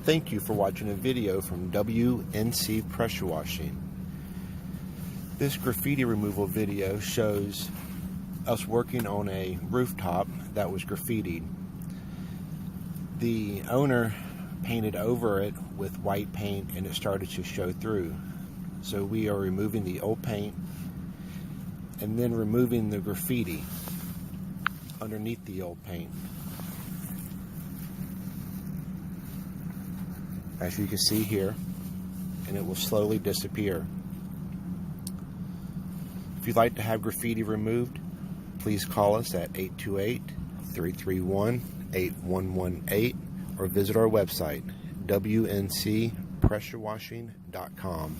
Thank you for watching a video from WNC Pressure Washing. This graffiti removal video shows us working on a rooftop that was graffitied. The owner painted over it with white paint and it started to show through. So we are removing the old paint and then removing the graffiti underneath the old paint. As you can see here, and it will slowly disappear. If you'd like to have graffiti removed, please call us at 828-331-8118 or visit our website, WNCpressurewashing.com.